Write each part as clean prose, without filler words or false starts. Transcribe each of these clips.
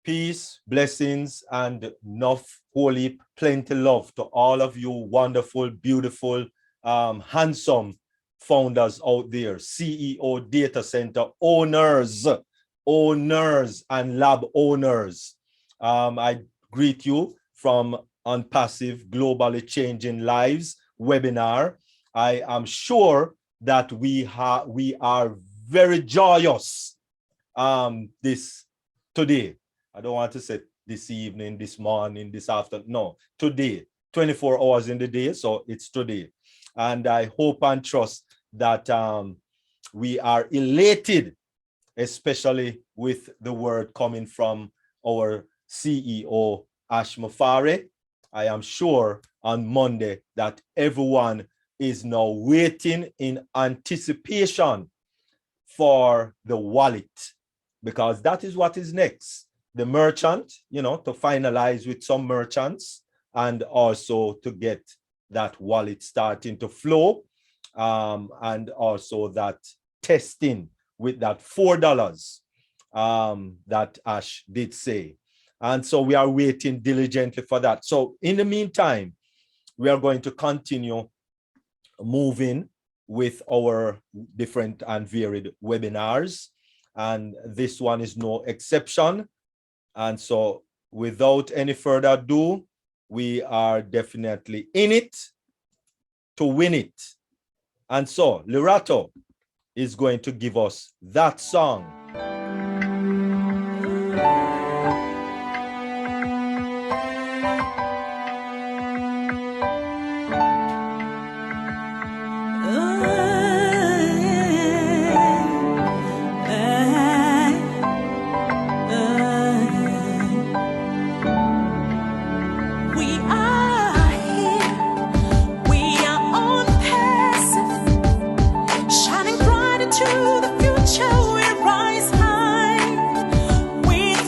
Peace, blessings, and enough holy, plenty love to all of you wonderful, beautiful, handsome founders out there, CEO, data center owners, and lab owners. I greet you from on Passive Globally Changing Lives webinar. I am sure that we are very joyous this today. I don't want to say this evening, this morning, this afternoon. No, today, 24 hours in the day. So it's today. And I hope and trust that we are elated, especially with the word coming from our CEO, Ash Mafare. I am sure on Monday that everyone is now waiting in anticipation for the wallet, because that is what is next. The merchant, to finalize with some merchants and also to get that wallet starting to flow, and also that testing with that $4 that Ash did say. And so we are waiting diligently for that. So in the meantime, we are going to continue moving with our different and varied webinars. And this one is no exception. And so without any further ado, we are definitely in it to win it. And so Lerato is going to give us that song. To the future we rise high with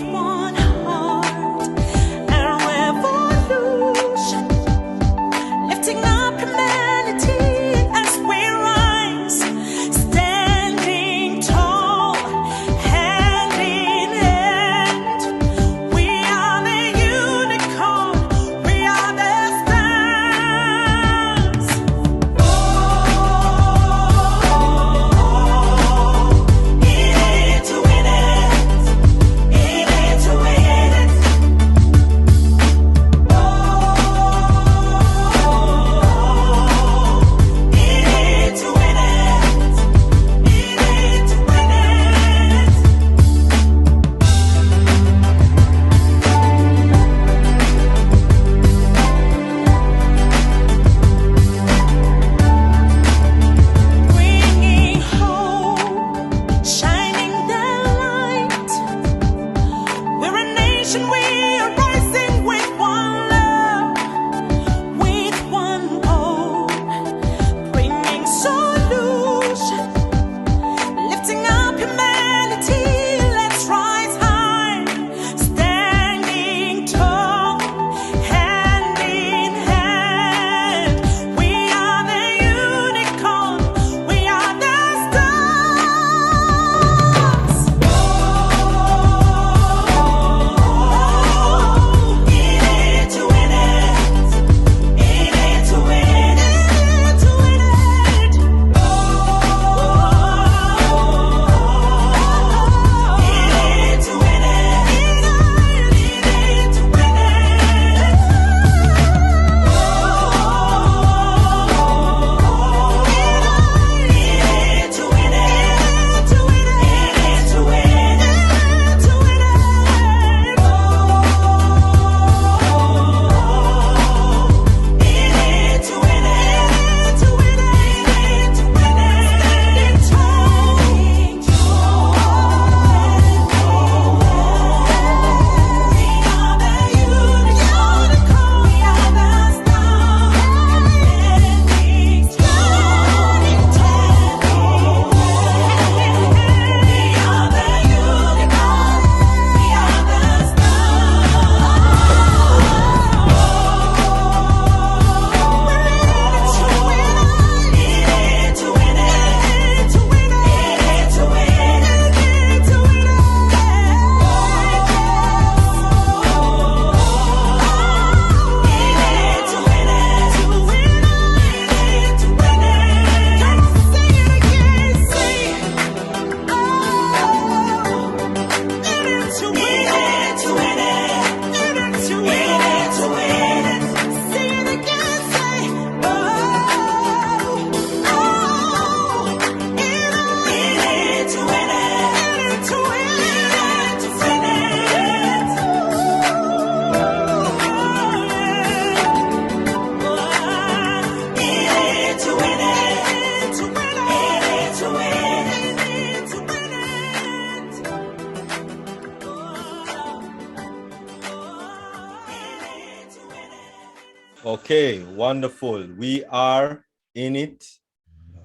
Okay, wonderful. We are in it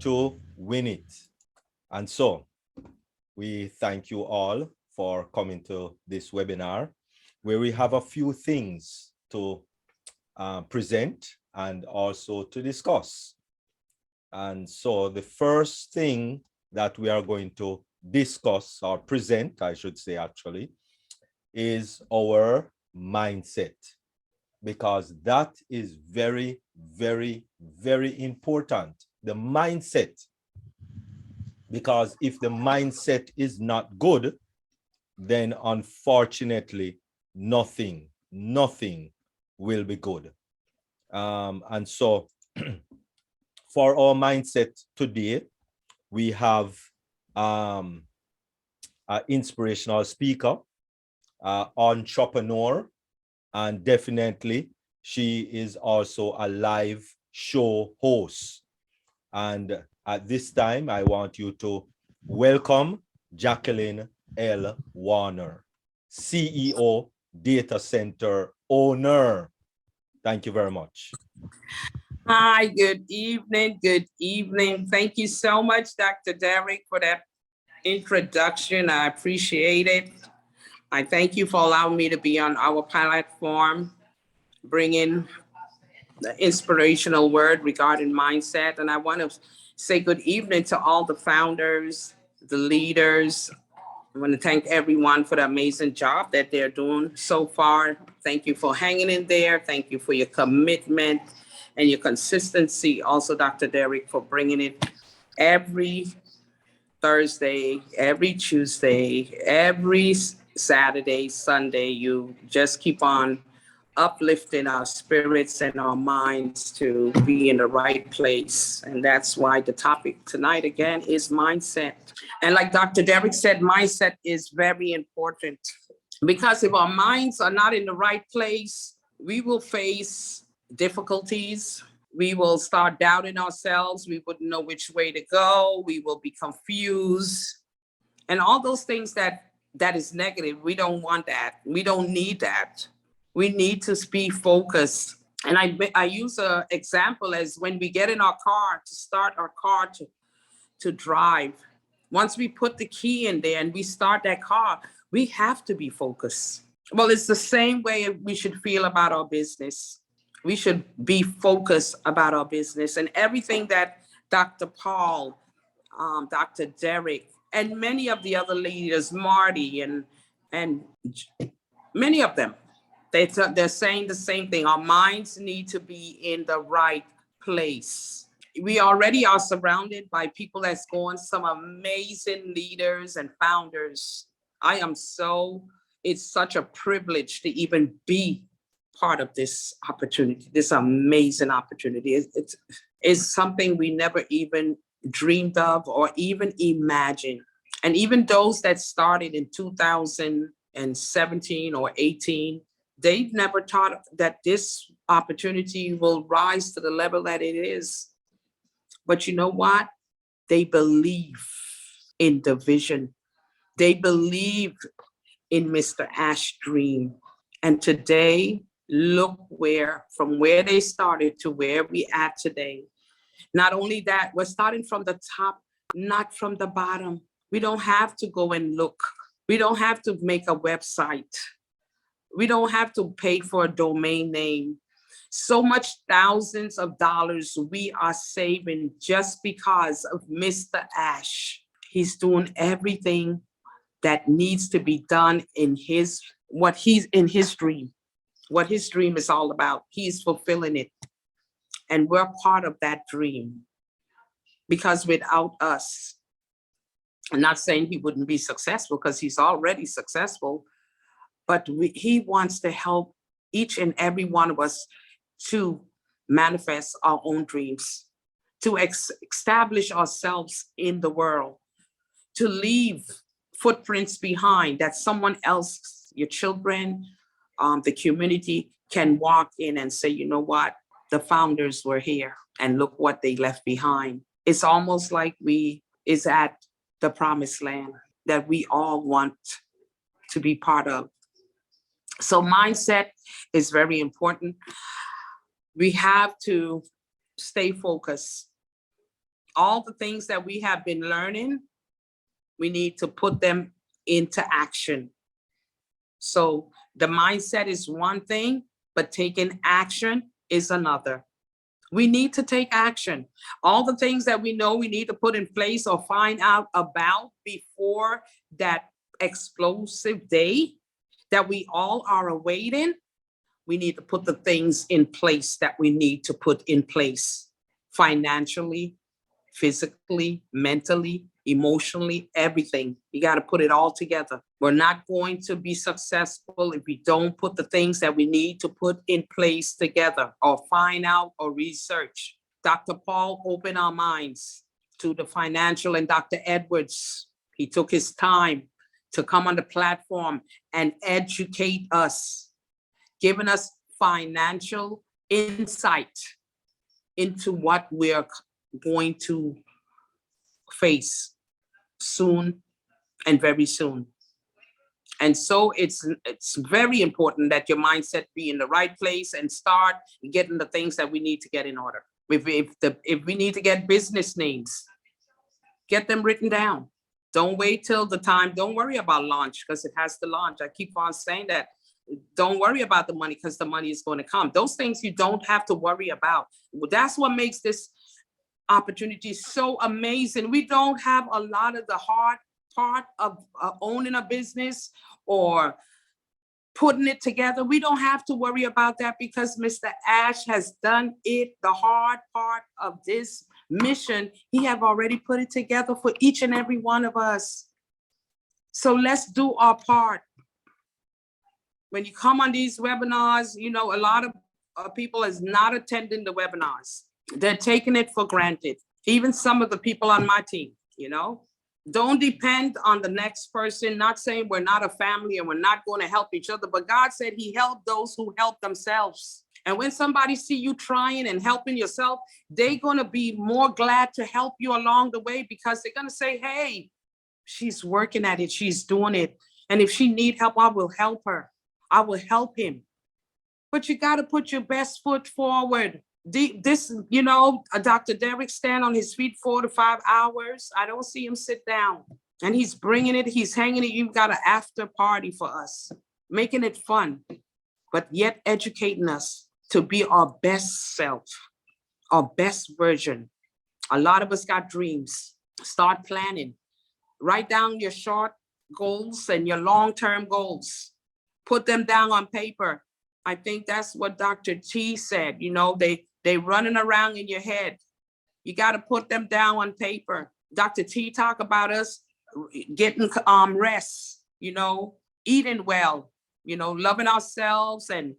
to win it. And so we thank you all for coming to this webinar, where we have a few things to present and also to discuss. And so the first thing that we are going to discuss or present, I should say actually, is our mindset, because that is very, very, very important. The mindset, because if the mindset is not good, then unfortunately, nothing will be good. And so for our mindset today, we have an inspirational speaker, entrepreneur, and definitely she is also a live show host. And at this time, I want you to welcome Jacqueline L. Warner, CEO, data center owner. Thank you very much. Hi, good evening. Good evening. Thank you so much, Dr. Derek, for that introduction. I appreciate it. I thank you for allowing me to be on our platform, bringing the inspirational word regarding mindset. And I want to say good evening to all the founders, the leaders. I want to thank everyone for the amazing job that they're doing so far. Thank you for hanging in there. Thank you for your commitment and your consistency. Also, Dr. Derek, for bringing it every Thursday, every Tuesday, every Saturday, Sunday. You just keep on uplifting our spirits and our minds to be in the right place. And that's why the topic tonight again is mindset. And like Dr. Derek said, mindset is very important, because if our minds are not in the right place, we will face difficulties. We will start doubting ourselves. We wouldn't know which way to go. We will be confused. And all those things that is negative, we don't want that. We don't need that. We need to be focused. And I use an example as when we get in our car, to start our car to drive. Once we put the key in there and we start that car, we have to be focused. Well, it's the same way we should feel about our business. We should be focused about our business, and everything that Dr. Paul, Dr. Derek, and many of the other leaders, Marty, and many of them, they're saying the same thing. Our minds need to be in the right place. We already are surrounded by people that's going, some amazing leaders and founders. It's such a privilege to even be part of this opportunity, this amazing opportunity. It's something we never even dreamed of or even imagined. And even those that started in 2017 or 18, they've never thought that this opportunity will rise to the level that it is. But you know what? They believe in the vision. They believe in Mr. Ash's dream. And today, look from where they started to where we at today. Not only that, we're starting from the top, not from the bottom. We don't have to go and look. We don't have to make a website. We don't have to pay for a domain name. So much thousands of dollars we are saving just because of Mr. Ash. He's doing everything that needs to be done in his dream. What his dream is all about. He's fulfilling it. And we're part of that dream. Because without us, I'm not saying he wouldn't be successful, because he's already successful, but he wants to help each and every one of us to manifest our own dreams, to establish ourselves in the world, to leave footprints behind that someone else, your children, the community can walk in and say, you know what, the founders were here, and look what they left behind. It's almost like is at the promised land that we all want to be part of. So mindset is very important. We have to stay focused. All the things that we have been learning, we need to put them into action. So the mindset is one thing, but taking action is another. We need to take action. All the things that we know we need to put in place or find out about before that explosive day that we all are awaiting, we need to put the things in place that we need to put in place financially, physically, mentally, emotionally, everything. You got to put it all together. We're not going to be successful if we don't put the things that we need to put in place together or find out or research. Dr. Paul opened our minds to the financial, and Dr. Edwards, he took his time to come on the platform and educate us, giving us financial insight into what we're going to face soon and very soon. And so it's very important that your mindset be in the right place and start getting the things that we need to get in order. If we need to get business names, get them written down. Don't wait till the time. Don't worry about launch because it has to launch. I keep on saying that. Don't worry about the money because the money is going to come. Those things you don't have to worry about. That's what makes this opportunity so amazing. We don't have a lot of the hard part of owning a business or putting it together. We don't have to worry about that because Mr. Ash has done it. The hard part of this mission, he have already put it together for each and every one of us. So let's do our part. When you come on these webinars, you know, a lot of people is not attending the webinars. They're taking it for granted. Even some of the people on my team, you know, don't depend on the next person. Not saying we're not a family and we're not going to help each other, but God said he helped those who help themselves. And when somebody see you trying and helping yourself, they're going to be more glad to help you along the way because they're going to say, hey, she's working at it. She's doing it. And if she need help, I will help her. I will help him. But you got to put your best foot forward. This, you know, Dr. Derek stand on his feet 4 to 5 hours. I don't see him sit down. And he's bringing it. He's hanging it. You've got an after party for us, making it fun, but yet educating us to be our best self, our best version. A lot of us got dreams. Start planning. Write down your short goals and your long-term goals. Put them down on paper. I think that's what Dr. T said. You know, they running around in your head. You got to put them down on paper. Dr. T talk about us getting rest, you know, eating well, you know, loving ourselves and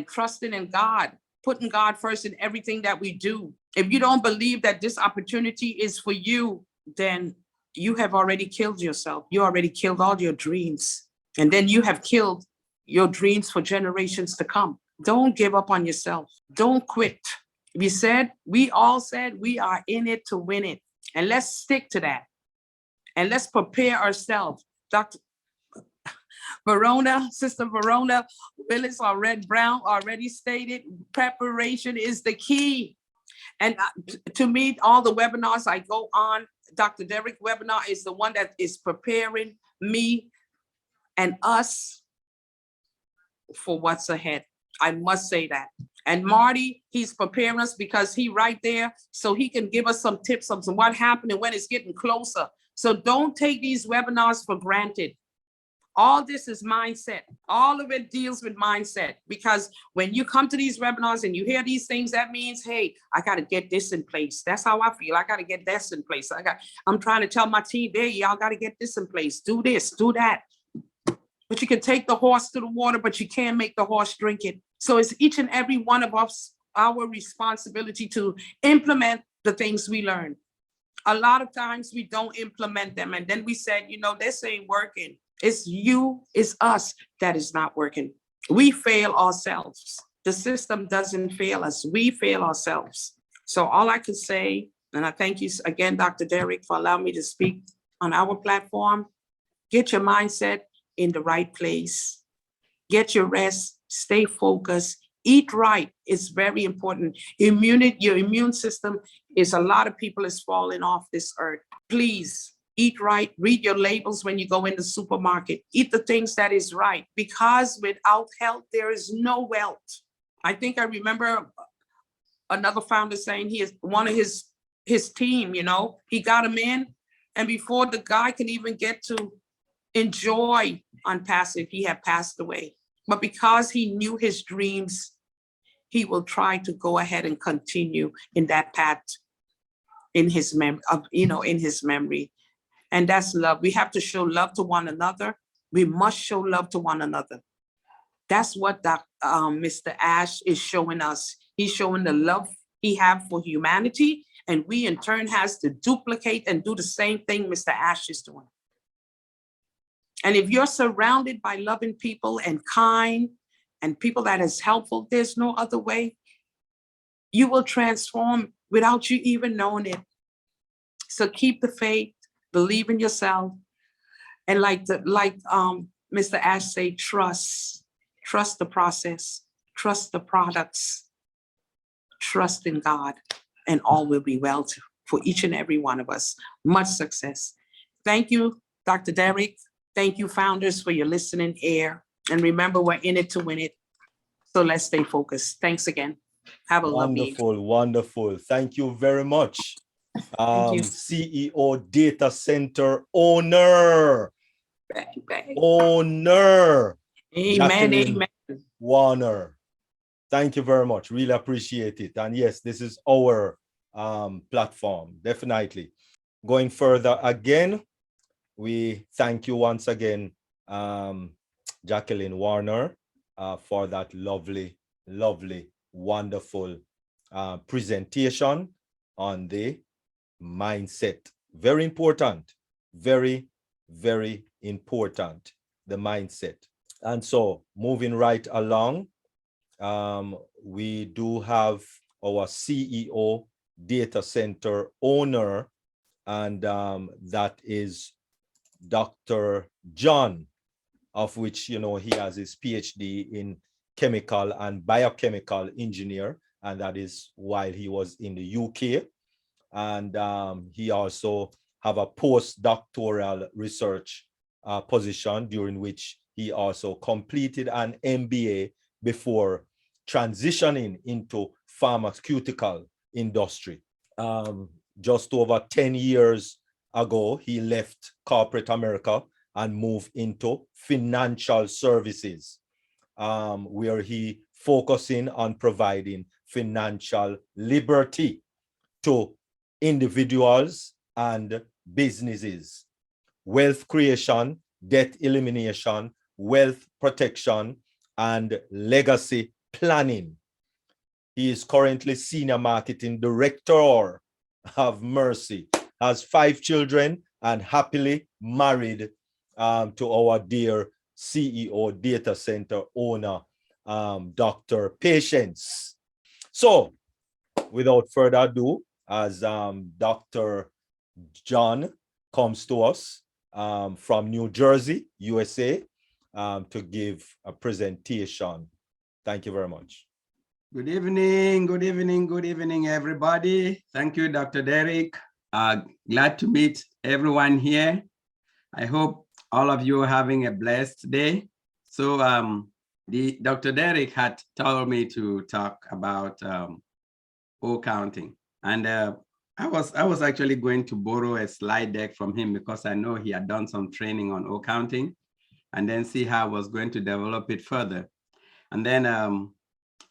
trusting in God, putting God first in everything that we do. If you don't believe that this opportunity is for you, then you have already killed yourself. You already killed all your dreams. And then you have killed your dreams for generations to come. Don't give up on yourself. Don't quit. We all said we are in it to win it. And let's stick to that. And let's prepare ourselves. Dr. Verona, Sister Verona Willis or Red Brown already stated, preparation is the key. And to me, all the webinars I go on, Dr. Derek webinar is the one that is preparing me and us for what's ahead. I must say that. And Marty, he's preparing us because he right there so he can give us some tips on what happened and when it's getting closer. So don't take these webinars for granted. All this is mindset. All of it deals with mindset, because when you come to these webinars and you hear these things, that means, hey, I got to get this in place. That's how I feel. I got to get this in place. I'm trying to tell my team, hey, y'all got to get this in place. Do this, do that. But you can take the horse to the water, but you can't make the horse drink it. So it's each and every one of us, our responsibility to implement the things we learn. A lot of times we don't implement them. And then we said, you know, this ain't working. It's you, it's us that is not working. We fail ourselves. The system doesn't fail us. We fail ourselves. So all I can say, and I thank you again, Dr. Derek, for allowing me to speak on our platform. Get your mindset in the right place. Get your rest, stay focused, eat right. It's very important. Your immune system is, a lot of people is falling off this earth. Please eat right, read your labels when you go in the supermarket, eat the things that is right, because without health, there is no wealth. I think I remember another founder saying he is one of his team, he got him in, and before the guy can even get to enjoy on passive, he had passed away. But because he knew his dreams, he will try to go ahead and continue in that path in his memory. And that's love. We have to show love to one another. We must show love to one another. That's what Mr. Ash is showing us. He's showing the love he has for humanity, and we in turn has to duplicate and do the same thing Mr. Ash is doing. And if you're surrounded by loving people and kind and people that is helpful, there's no other way. You will transform without you even knowing it. So keep the faith, believe in yourself, and like Mr. Ash say, trust the process, trust the products, trust in God, and all will be well for each and every one of us. Much success. Thank you, Dr. Derek. Thank you, founders, for your listening ear. And remember, we're in it to win it. So let's stay focused. Thanks again. Have a lovely evening. Wonderful. Thank you very much. Thank you. CEO data center owner. Owner. Amen. Jacqueline Amen. Warner. Thank you very much. Really appreciate it. And yes, this is our platform, definitely. Going further again, we thank you once again, Jacqueline Warner, for that lovely, wonderful presentation on the mindset. Very important, very important, the mindset. And so moving right along, we do have our CEO data center owner, and that is Dr. John, of which, he has his PhD in chemical and biochemical engineer, and that is while he was in the UK. And he also have a postdoctoral research position, during which he also completed an MBA before transitioning into pharmaceutical industry. Just over 10 years ago, he left corporate America and moved into financial services, where he focusing on providing financial liberty to individuals and businesses, wealth creation, debt elimination, wealth protection, and legacy planning. He is currently Senior Marketing Director of Mercy, has 5 children, and happily married to our dear CEO data center owner, Dr. Patience. So without further ado, as Dr. John comes to us from New Jersey, USA, to give a presentation. Thank you very much. Good evening, everybody. Thank you, Dr. Derek. Glad to meet everyone here. I hope all of you are having a blessed day. So Dr. Derek had told me to talk about O counting. And I was actually going to borrow a slide deck from him, because I know he had done some training on O counting, and then see how I was going to develop it further. And then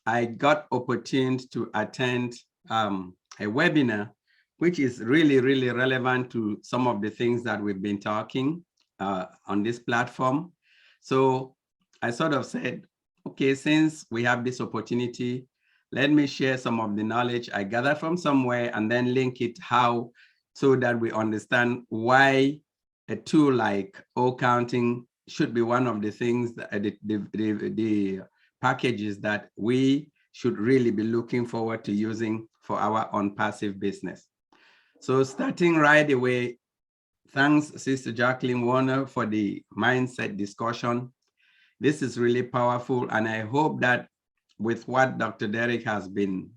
I got opportunity to attend a webinar, which is really relevant to some of the things that we've been talking on this platform. So I sort of said, okay, since we have this opportunity, let me share some of the knowledge I gathered from somewhere, and then link it so that we understand why a tool like O counting should be one of the things that the packages that we should really be looking forward to using for our own passive business. So starting right away, thanks, Sister Jacqueline Warner, for the mindset discussion. This is really powerful, and I hope that with what Dr. Derek has been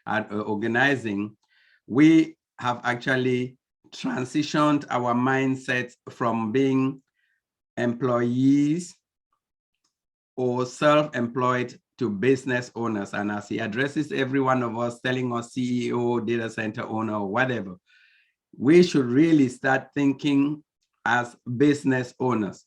organizing, we have actually transitioned our mindset from being employees or self-employed to business owners. And as he addresses every one of us, telling us CEO, data center owner, or whatever, we should really start thinking as business owners.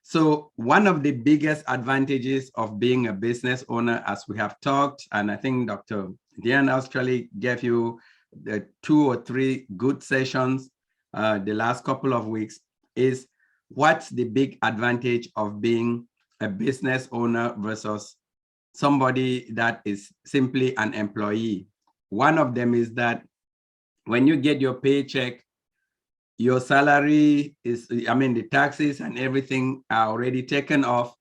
So one of the biggest advantages of being a business owner, as we have talked, and I think Dr. Diane actually gave you the 2 or 3 good sessions the last couple of weeks, is what's the big advantage of being a business owner versus somebody that is simply an employee. One of them is that when you get your paycheck, your salary is, the taxes and everything are already taken off,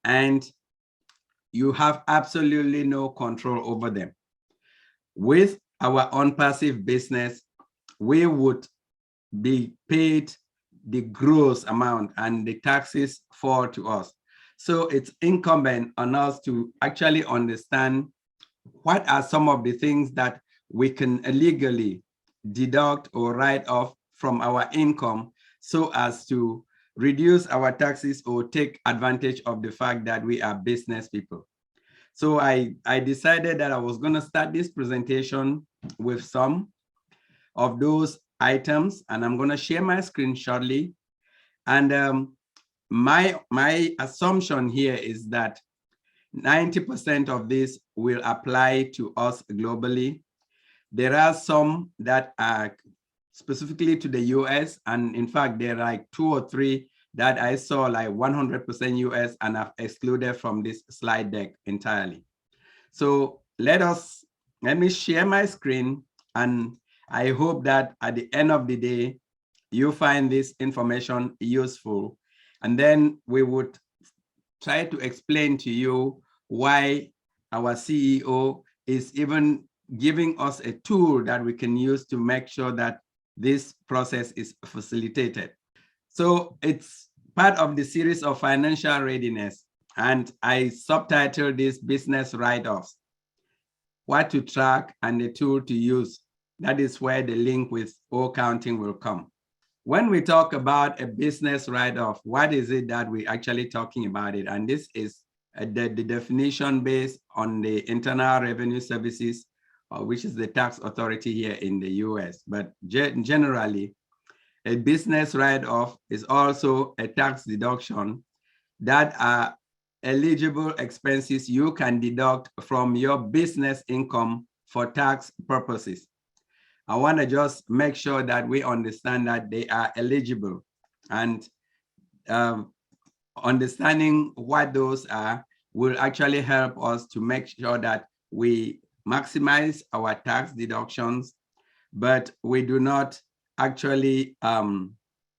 and you have absolutely no control over them. With our own passive business, we would be paid the gross amount and the taxes fall to us. So it's incumbent on us to actually understand what are some of the things that we can legally deduct or write off from our income so as to reduce our taxes or take advantage of the fact that we are business people. So I decided that I was going to start this presentation with some of those items, and I'm going to share my screen shortly. And my assumption here is that 90% of this will apply to us globally. There are some that are specifically to the US, and in fact, there are like 2 or 3 that I saw like 100% US and I've excluded from this slide deck entirely. So let me share my screen, and I hope that at the end of the day, you find this information useful. And then we would try to explain to you why our CEO is even giving us a tool that we can use to make sure that this process is facilitated. So it's part of the series of financial readiness, and I subtitled this business write-offs, what to track and the tool to use. That is where the link with accounting will come. When we talk about a business write-off, what is it that we're actually talking about it? And this is the definition based on the Internal Revenue Services, which is the tax authority here in the US. But generally, a business write-off is also a tax deduction that are eligible expenses you can deduct from your business income for tax purposes. I want to just make sure that we understand that they are eligible, and understanding what those are will actually help us to make sure that we maximize our tax deductions, but we do not actually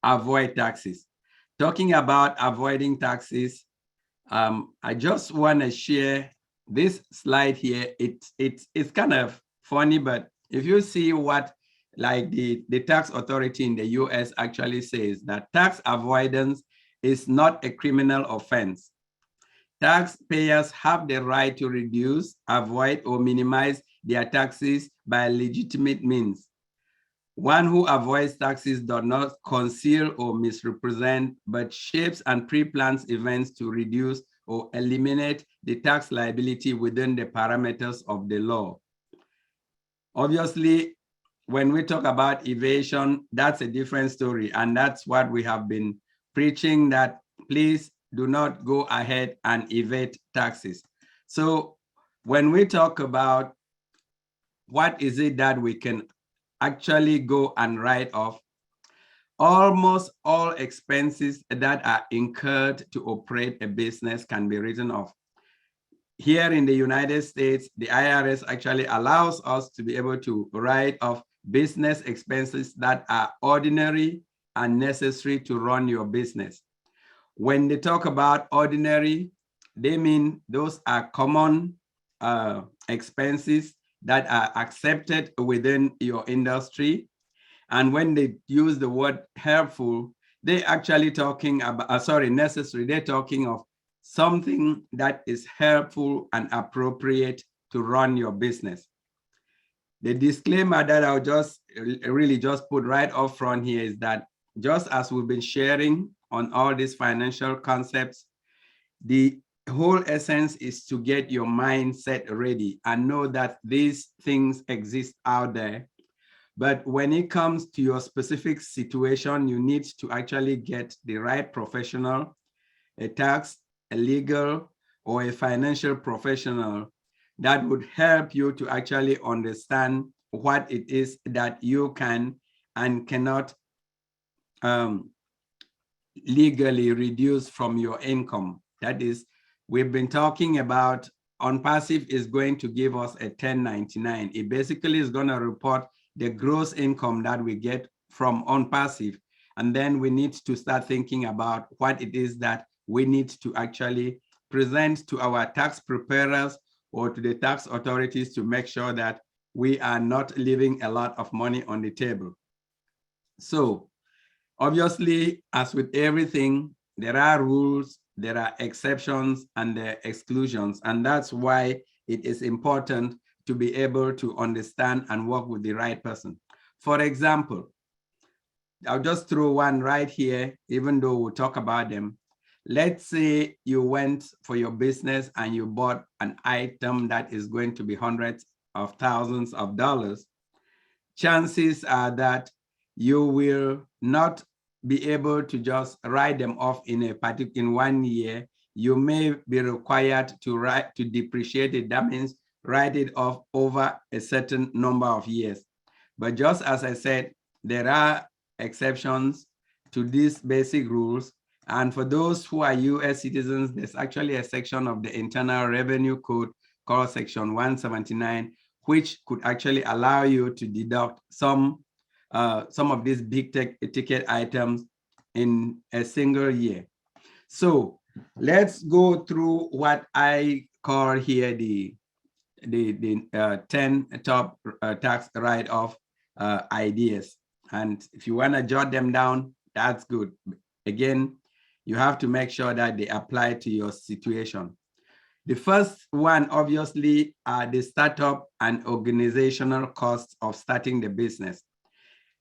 avoid taxes. Talking about avoiding taxes, I just want to share this slide here. It's kind of funny, but if you see what like the tax authority in the US actually says, that tax avoidance is not a criminal offense. Taxpayers have the right to reduce, avoid, or minimize their taxes by legitimate means. One who avoids taxes does not conceal or misrepresent, but shapes and pre-plans events to reduce or eliminate the tax liability within the parameters of the law. Obviously, when we talk about evasion, that's a different story. And that's what we have been preaching, that please do not go ahead and evade taxes. So when we talk about what is it that we can actually go and write off, almost all expenses that are incurred to operate a business can be written off. Here in the United States, the IRS actually allows us to be able to write off business expenses that are ordinary and necessary to run your business. When they talk about ordinary, they mean those are common expenses that are accepted within your industry. And when they use the word helpful, they're actually talking about, necessary, they're talking of something that is helpful and appropriate to run your business. The disclaimer that I'll just really just put right up front here is that just as we've been sharing on all these financial concepts, the whole essence is to get your mindset ready and know that these things exist out there. But when it comes to your specific situation, you need to actually get the right professional, a tax, a legal, or a financial professional that would help you to actually understand what it is that you can and cannot legally reduce from your income. That is, we've been talking about on passive is going to give us a 1099. It basically is going to report the gross income that we get from on passive. And then we need to start thinking about what it is that we need to actually present to our tax preparers or to the tax authorities to make sure that we are not leaving a lot of money on the table. So obviously, as with everything, there are rules, there are exceptions, and there are exclusions. And that's why it is important to be able to understand and work with the right person. For example, I'll just throw one right here, even though we'll talk about them. Let's say you went for your business and you bought an item that is going to be hundreds of thousands of dollars. Chances are that you will not be able to just write them off in 1 year. You may be required to depreciate it. That means write it off over a certain number of years. But just as I said, there are exceptions to these basic rules. And for those who are US citizens, there's actually a section of the Internal Revenue Code called Section 179, which could actually allow you to deduct some of these big ticket items in a single year. So let's go through what I call here the 10 top tax write-off ideas. And if you want to jot them down, that's good. Again, you have to make sure that they apply to your situation. The first one, obviously, are the startup and organizational costs of starting the business.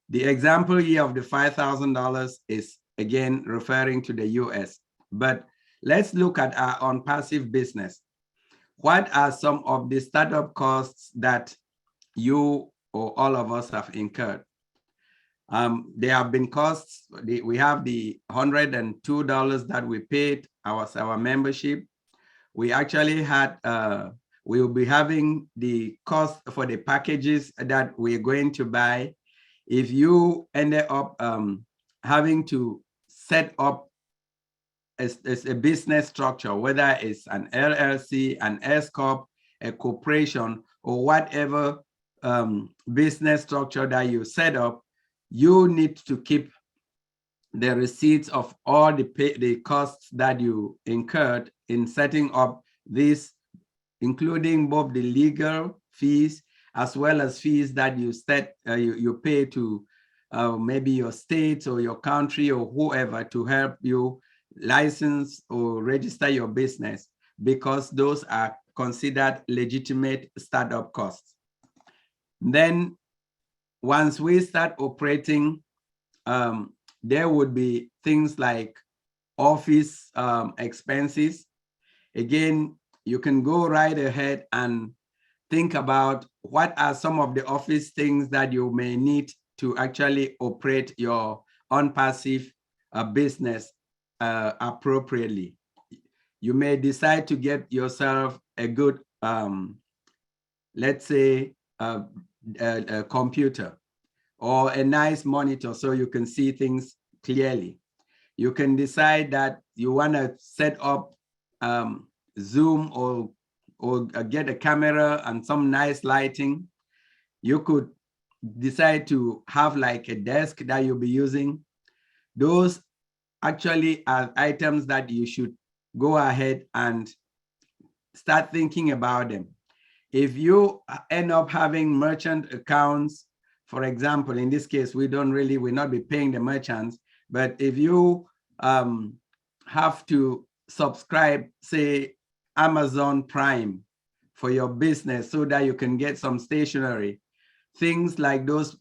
The example here of the $5,000 is, again, referring to the US. But let's look at our on passive business. What are some of the startup costs that you or all of us have incurred? There have been costs. We have the $102 that we paid our membership. We actually had, we will be having the cost for the packages that we're going to buy. If you ended up having to set up a business structure, whether it's an LLC, an S Corp, a corporation, or whatever business structure that you set up, you need to keep the receipts of all the costs that you incurred in setting up this, including both the legal fees as well as fees that you pay to maybe your state or your country or whoever to help you license or register your business, because those are considered legitimate startup costs. Then once we start operating, there would be things like office expenses. Again, you can go right ahead and think about what are some of the office things that you may need to actually operate your on-passive business appropriately. You may decide to get yourself a good, let's say, a computer or a nice monitor so you can see things clearly. You can decide that you want to set up Zoom or get a camera and some nice lighting. You could decide to have like a desk that you'll be using. Those actually are items that you should go ahead and start thinking about them. If you end up having merchant accounts, for example, in this case, we'll not be paying the merchants, but if you have to subscribe, say, Amazon Prime for your business so that you can get some stationery, things like those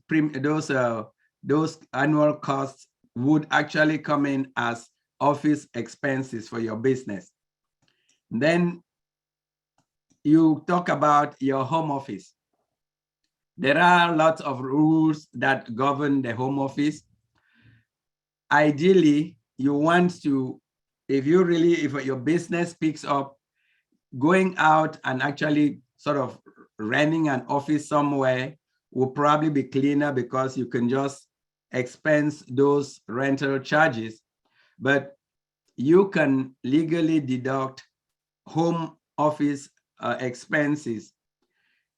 annual costs would actually come in as office expenses for your business. Then you talk about your home office. There are lots of rules that govern the home office. Ideally, you want to, if your business picks up, going out and actually sort of renting an office somewhere will probably be cleaner because you can just expense those rental charges. But you can legally deduct home office expenses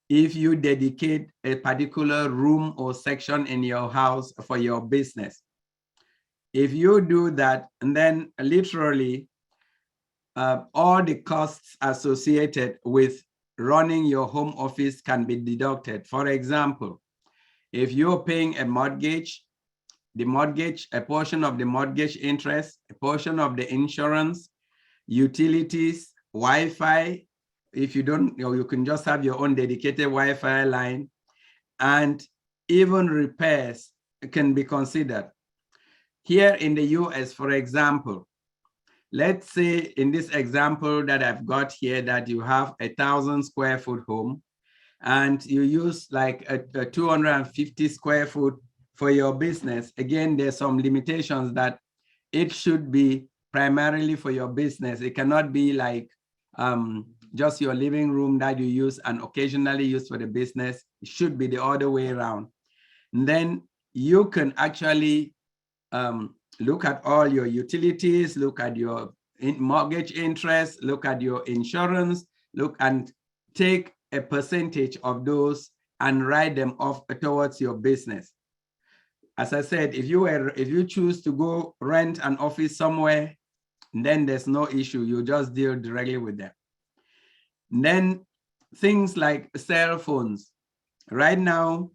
if you dedicate a particular room or section in your house for your business. If you do that, and then literally all the costs associated with running your home office can be deducted. For example, if you're paying a mortgage, a portion of the mortgage interest, a portion of the insurance, utilities, Wi-Fi, if you don't, you can just have your own dedicated Wi-Fi line, and even repairs can be considered. Here in the US, for example, let's say in this example that I've got here that you have 1,000 square foot home and you use like a 250 square foot for your business. Again, there's some limitations that it should be primarily for your business. It cannot be like just your living room that you use and occasionally use for the business. It should be the other way around. And then you can actually look at all your utilities, look at your mortgage interest, look at your insurance, look and take a percentage of those and write them off towards your business. As I said, if you choose to go rent an office somewhere, then there's no issue. You just deal directly with them. And then things like cell phones. Right now,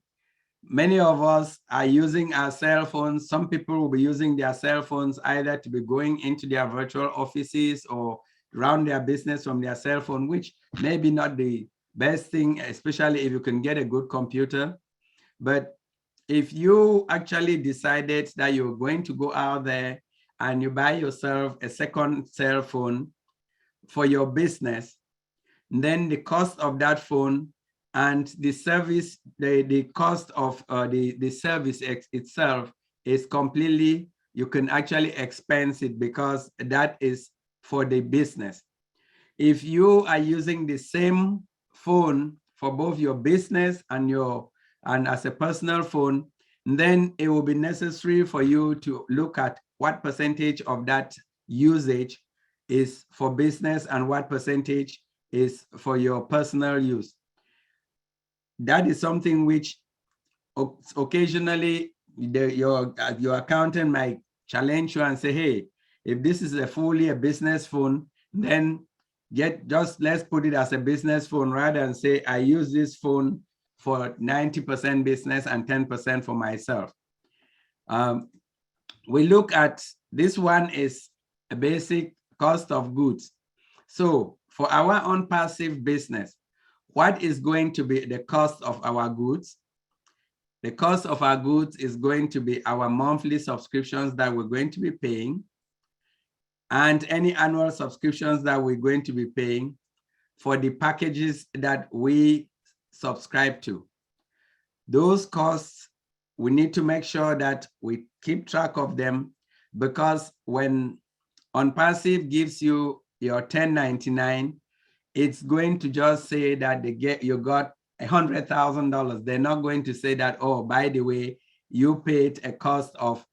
many of us are using our cell phones. Some people will be using their cell phones either to be going into their virtual offices or run their business from their cell phone, which may be not the best thing, especially if you can get a good computer. But if you actually decided that you're going to go out there and you buy yourself a second cell phone for your business, then the cost of that phone and the service, the cost of the service itself is completely, you can actually expense it because that is for the business. If you are using the same phone for both your business and as a personal phone, then it will be necessary for you to look at what percentage of that usage is for business and what percentage is for your personal use. That is something which occasionally your accountant might challenge you and say, hey, if this is fully a business phone, then let's put it as a business phone rather than say I use this phone for 90% business and 10% for myself. We look at this one is a basic cost of goods. So for our own passive business, what is going to be the cost of our goods? The cost of our goods is going to be our monthly subscriptions that we're going to be paying and any annual subscriptions that we're going to be paying for the packages that we subscribe to. Those costs, we need to make sure that we keep track of them, because when OnPassive gives you your 1099, it's going to just say that you got $100,000. They're not going to say that, oh, by the way, you paid a cost of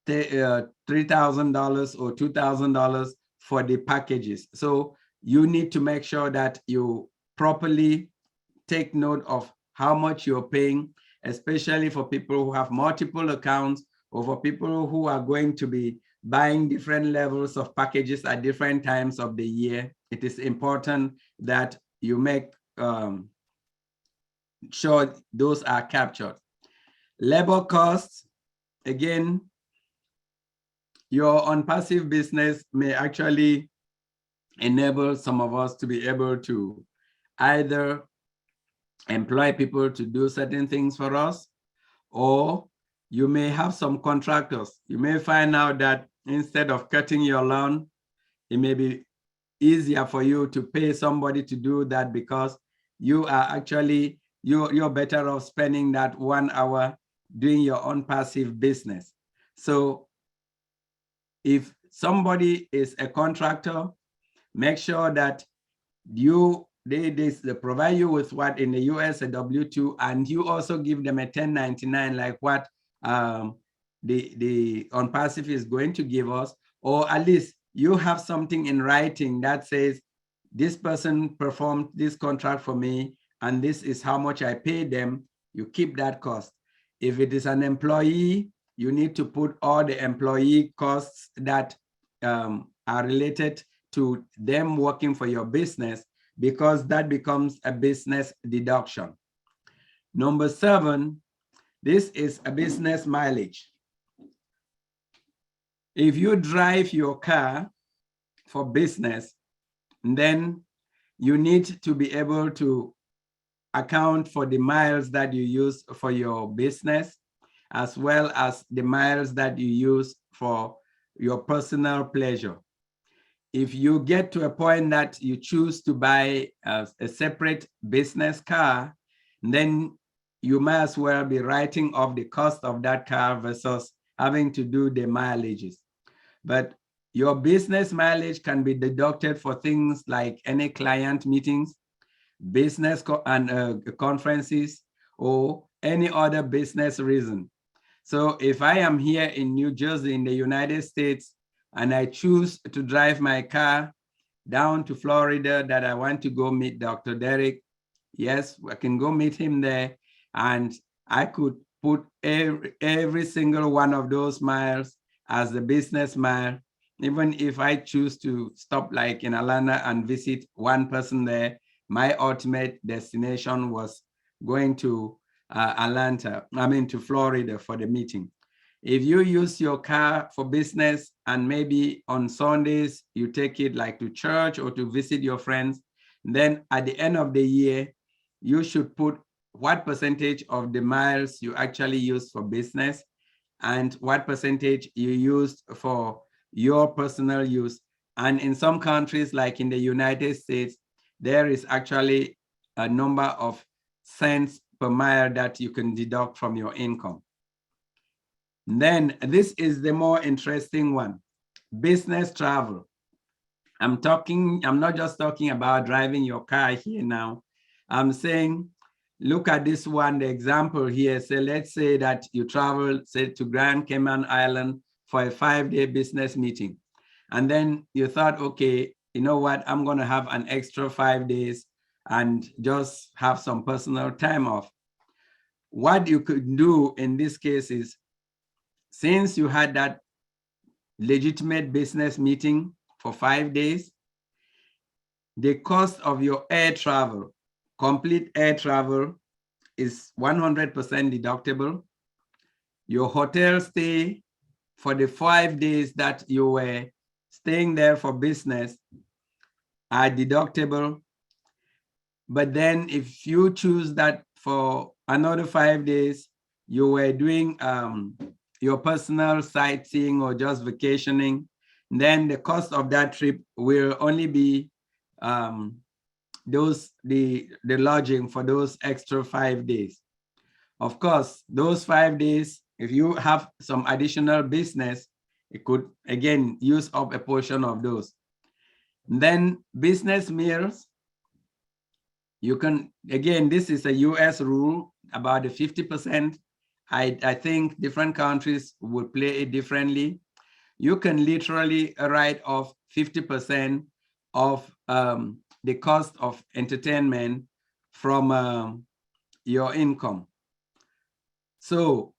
$3,000 or $2,000 for the packages. So you need to make sure that you properly take note of how much you're paying, especially for people who have multiple accounts or for people who are going to be buying different levels of packages at different times of the year. it is important that you make sure those are captured. Labor costs, again, your on-passive business may actually enable some of us to be able to either employ people to do certain things for us, or you may have some contractors. You may find out that instead of cutting your lawn, it may be easier for you to pay somebody to do that, because you are actually, you're better off spending that 1 hour doing your own passive business. So if somebody is a contractor, make sure that they provide you with what in the US a W-2, and you also give them a 1099 like what the on passive is going to give us, or at least you have something in writing that says this person performed this contract for me and this is how much I paid them. You keep that cost. If it is an employee, you need to put all the employee costs that are related to them working for your business, because that becomes a business deduction. Number 7, this is a business mileage. If you drive your car for business, then you need to be able to account for the miles that you use for your business, as well as the miles that you use for your personal pleasure. If you get to a point that you choose to buy a separate business car, then you might as well be writing off the cost of that car versus having to do the mileages. But your business mileage can be deducted for things like any client meetings, business conferences, or any other business reason. So if I am here in New Jersey in the United States, and I choose to drive my car down to Florida that I want to go meet Dr. Derek, yes, I can go meet him there, and I could put every single one of those miles as a business mile, even if I choose to stop like in Atlanta and visit one person there. My ultimate destination was going to to Florida for the meeting. If you use your car for business and maybe on Sundays you take it like to church or to visit your friends, then at the end of the year, you should put what percentage of the miles you actually use for business and what percentage you used for your personal use. And in some countries, like in the United States, there is actually a number of cents per mile that you can deduct from your income. Then this is the more interesting one, business travel. I'm not just talking about driving your car here now. I'm saying, look at this one, the example here. So let's say that you travel, say, to Grand Cayman Island for a 5-day business meeting. And then you thought, okay, you know what, I'm going to have an extra 5 days and just have some personal time off. What you could do in this case is, since you had that legitimate business meeting for 5 days, the cost of your air travel, complete air travel, is 100% deductible. Your hotel stay for the 5 days that you were staying there for business are deductible. But then if you choose that for another 5 days, you were doing your personal sightseeing or just vacationing, then the cost of that trip will only be the lodging for those extra 5 days. Of course, those 5 days, if you have some additional business, it could again use up a portion of those. And then business meals, you can, again, this is a US rule about the 50%. I think different countries would play it differently. You can literally write off 50% of the cost of entertainment from your income. So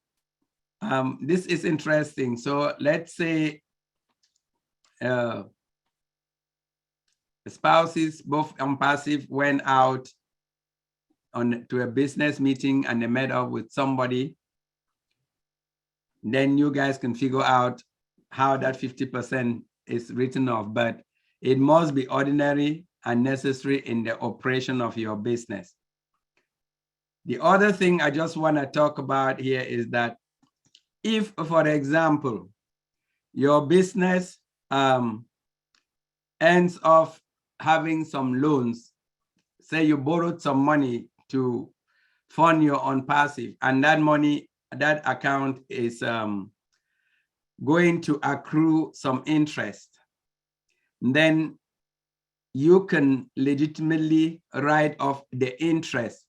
this is interesting. So let's say spouses, both on passive, went out to a business meeting and they met up with somebody, then you guys can figure out how that 50% is written off, but it must be ordinary and necessary in the operation of your business. The other thing I just want to talk about here is that if, for example, your business ends up having some loans, say you borrowed some money to fund your own passive, and that money, that account is going to accrue some interest, then you can legitimately write off the interest.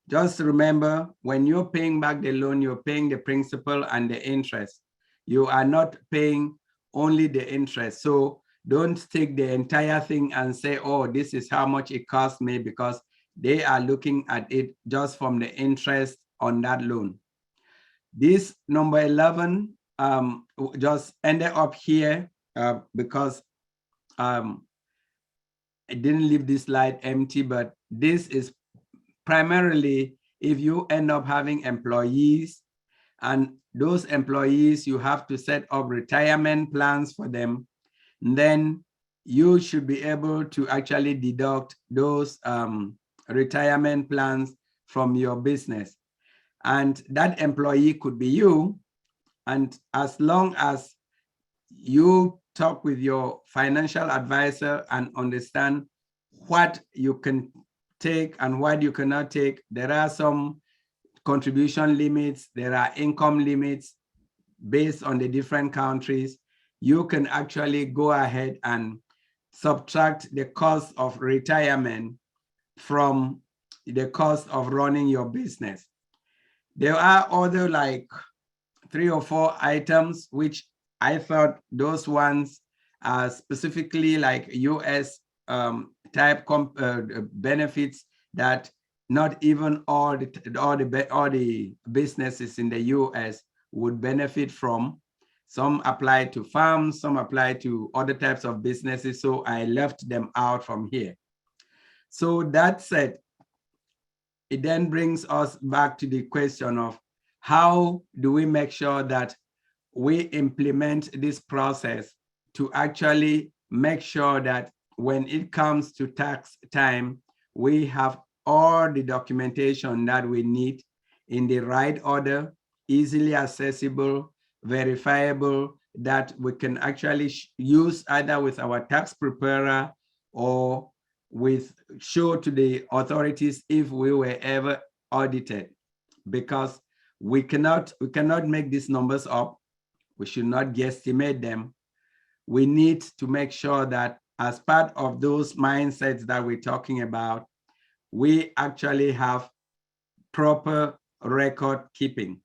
Just remember, when you're paying back the loan, you're paying the principal and the interest. You are not paying only the interest. So don't take the entire thing and say, oh, this is how much it cost me, because they are looking at it just from the interest on that loan. This number 11 just ended up here because I didn't leave this slide empty, but this is primarily if you end up having employees, and those employees, you have to set up retirement plans for them, then you should be able to actually deduct those retirement plans from your business. And that employee could be you. And as long as you talk with your financial advisor and understand what you can take and what you cannot take, there are some contribution limits, there are income limits based on the different countries. You can actually go ahead and subtract the cost of retirement from the cost of running your business. There are other like 3 or 4 items, which I thought those ones are specifically like US type benefits that not even all the businesses in the US would benefit from. Some apply to farms, some apply to other types of businesses, so I left them out from here. So that said, it then brings us back to the question of how do we make sure that we implement this process to actually make sure that when it comes to tax time, we have all the documentation that we need in the right order, easily accessible, verifiable, that we can actually use either with our tax preparer or with show to the authorities if we were ever audited, because we cannot make these numbers up. We should not guesstimate them. We need to make sure that as part of those mindsets that we're talking about, we actually have proper record keeping.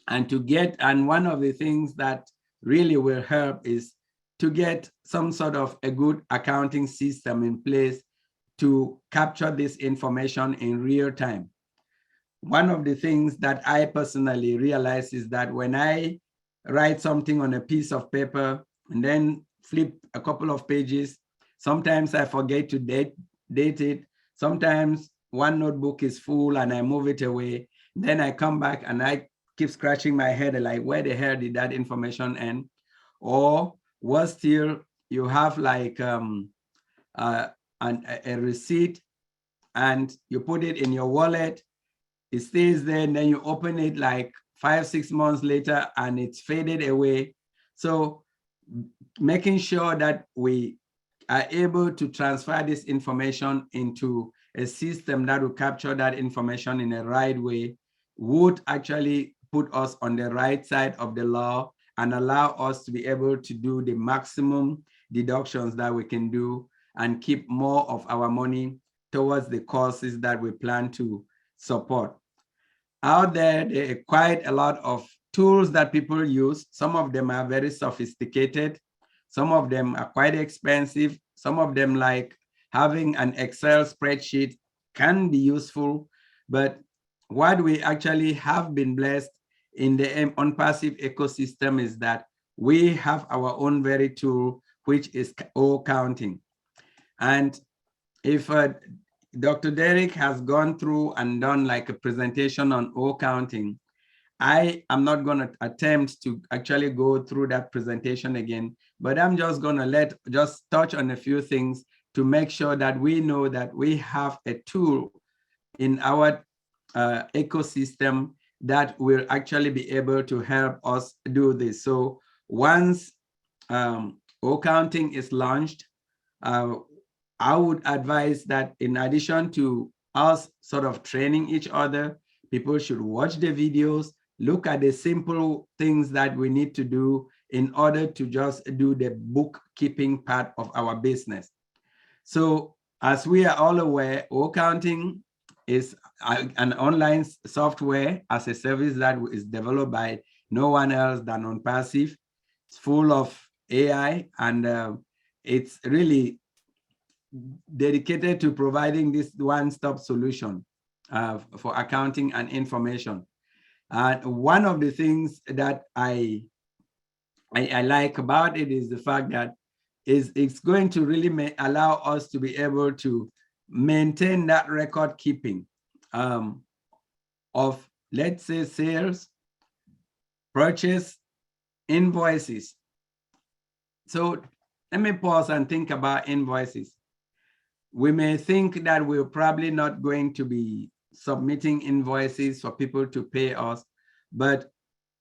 And one of the things that really will help is to get some sort of a good accounting system in place to capture this information in real time. One of the things that I personally realize is that when I write something on a piece of paper and then flip a couple of pages, sometimes I forget to date it. Sometimes one notebook is full and I move it away. Then I come back and I keep scratching my head like, where the hell did that information end? Or worse still, you have like a receipt and you put it in your wallet, it stays there, and then you open it like 5-6 months later and it's faded away. So making sure that we are able to transfer this information into a system that will capture that information in a right way would actually put us on the right side of the law and allow us to be able to do the maximum deductions that we can do and keep more of our money towards the causes that we plan to support. Out there are quite a lot of tools that people use. Some of them are very sophisticated. Some of them are quite expensive. Some of them, like having an Excel spreadsheet, can be useful. But what we actually have been blessed in the on-passive ecosystem is that we have our own very tool, which is O counting. And if Dr. Derek has gone through and done like a presentation on O counting, I am not going to attempt to actually go through that presentation again, but I'm just going to just touch on a few things to make sure that we know that we have a tool in our ecosystem that will actually be able to help us do this. So once O counting is launched, I would advise that in addition to us sort of training each other, people should watch the videos, look at the simple things that we need to do in order to just do the bookkeeping part of our business. So as we are all aware, O-Counting is an online software as a service that is developed by no one else than OnPassive. It's full of AI, and it's really dedicated to providing this one-stop solution for accounting and information. One of the things that I like about it is the fact that it's going to really allow us to be able to maintain that record keeping of, let's say, sales, purchase, invoices. So let me pause and think about invoices. We may think that we're probably not going to be submitting invoices for people to pay us, but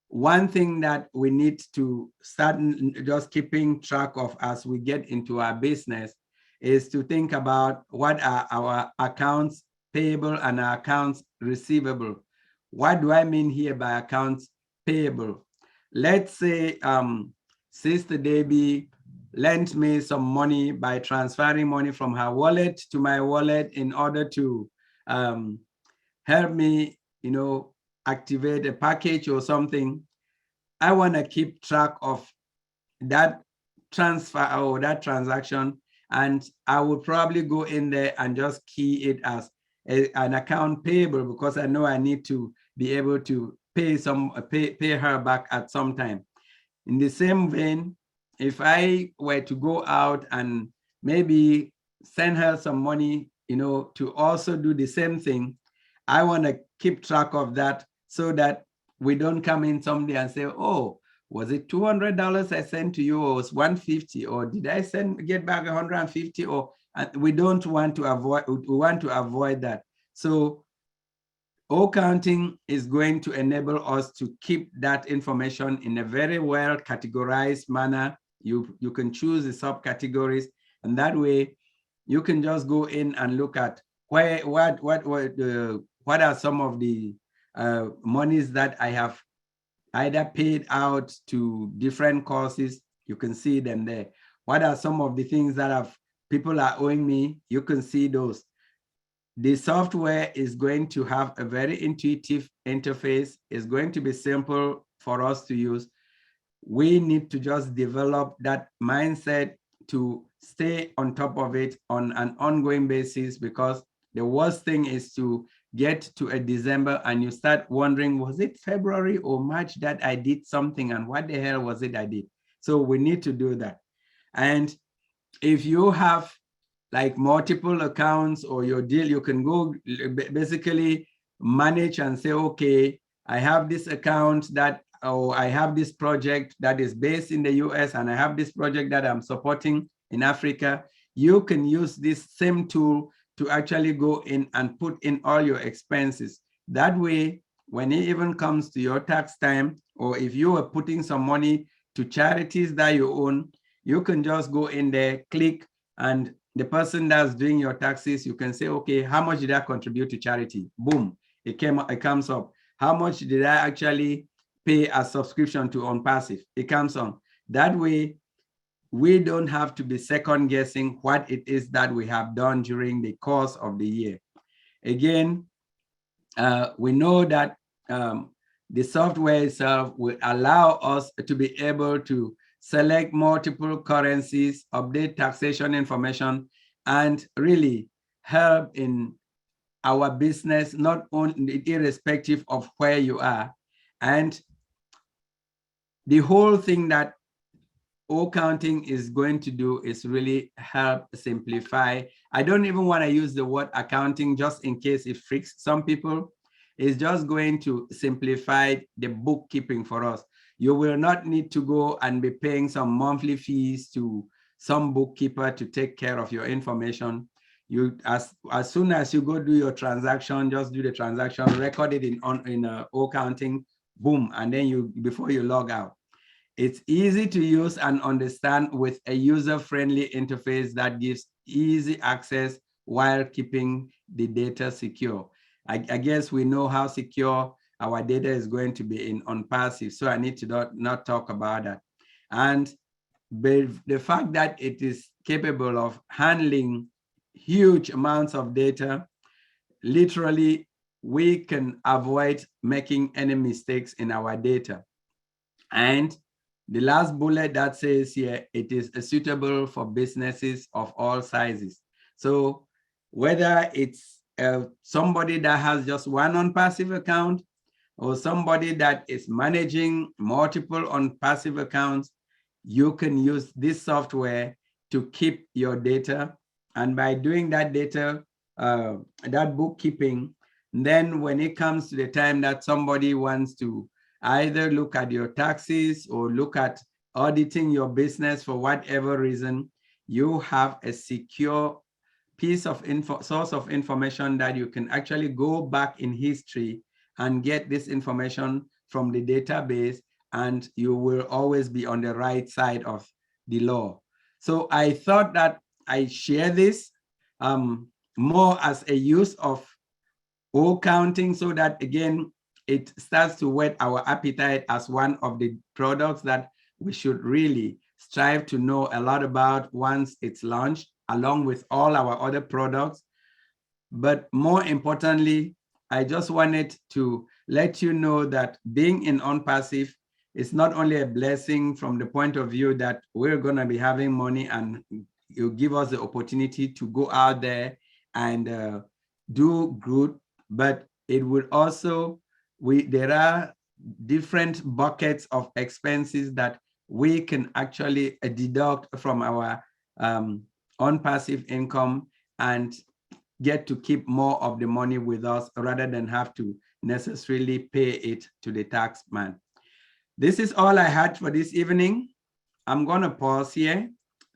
one thing that we need to start just keeping track of as we get into our business is to think about what are our accounts payable and our accounts receivable. What do I mean here by accounts payable? Let's say Sister Debbie lent me some money by transferring money from her wallet to my wallet in order to help me, activate a package or something. I want to keep track of that transfer or that transaction, and I would probably go in there and just key it as an account payable, because I know I need to be able to pay her back at some time. In the same vein, if I were to go out and maybe send her some money, to also do the same thing, I want to keep track of that so that we don't come in someday and say, oh, was it $200 I sent to you, or was $150, or did I get back $150? Or we don't want to avoid, we want to avoid that. So O-Counting is going to enable us to keep that information in a very well categorized manner. You can choose the subcategories, and that way you can just go in and look at what are some of the monies that I have either paid out to different causes. You can see them there. What are some of the things that people are owing me? You can see those. The software is going to have a very intuitive interface. It's going to be simple for us to use. We need to just develop that mindset to stay on top of it on an ongoing basis, because the worst thing is to get to a December and you start wondering, was it February or March that I did something, and what the hell was it I did? So we need to do that. And if you have like multiple accounts or your deal, you can go basically manage and say, okay, I have this account that, or I have this project that is based in the US, and I have this project that I'm supporting in Africa. You can use this same tool to actually go in and put in all your expenses. That way, when it even comes to your tax time, or if you are putting some money to charities that you own, you can just go in there, click, and the person that's doing your taxes, you can say, okay, how much did I contribute to charity? Boom, it comes up. How much did I actually pay a subscription to OnPassive? It comes on. That way, we don't have to be second guessing what it is that we have done during the course of the year. Again, we know that the software itself will allow us to be able to select multiple currencies, update taxation information, and really help in our business, not only irrespective of where you are. And the whole thing that accounting is going to do is really help simplify. I don't even want to use the word accounting just in case it freaks some people. It's just going to simplify the bookkeeping for us. You will not need to go and be paying some monthly fees to some bookkeeper to take care of your information. You, as soon as you go do your transaction, just do the transaction, record it in accounting, boom, and then before you log out. It's easy to use and understand with a user-friendly interface that gives easy access while keeping the data secure. I guess we know how secure our data is going to be on passive, so I need to not talk about that. And the fact that it is capable of handling huge amounts of data, literally, we can avoid making any mistakes in our data. And the last bullet that says here, it is suitable for businesses of all sizes. So whether it's somebody that has just one on-passive account or somebody that is managing multiple on-passive accounts, you can use this software to keep your data. And by doing that data, that bookkeeping, then when it comes to the time that somebody wants to either look at your taxes or look at auditing your business for whatever reason, you have a secure piece of source of information that you can actually go back in history and get this information from the database, and you will always be on the right side of the law. So I thought that I share this more as a use of accounting, so that again, it starts to whet our appetite as one of the products that we should really strive to know a lot about once it's launched, along with all our other products. But more importantly, I just wanted to let you know that being in on-passive is not only a blessing from the point of view that we're going to be having money and you give us the opportunity to go out there and do good, but it would also, there are different buckets of expenses that we can actually deduct from our on-passive income and get to keep more of the money with us rather than have to necessarily pay it to the tax man. This is all I had for this evening. I'm going to pause here.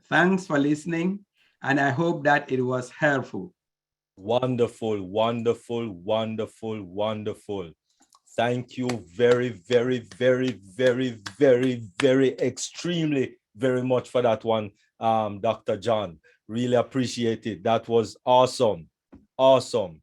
Thanks for listening, and I hope that it was helpful. Wonderful, wonderful, wonderful, wonderful. Thank you very, very, very, very, very, very, extremely very much for that one, Dr. John. Really appreciate it. That was awesome. Awesome.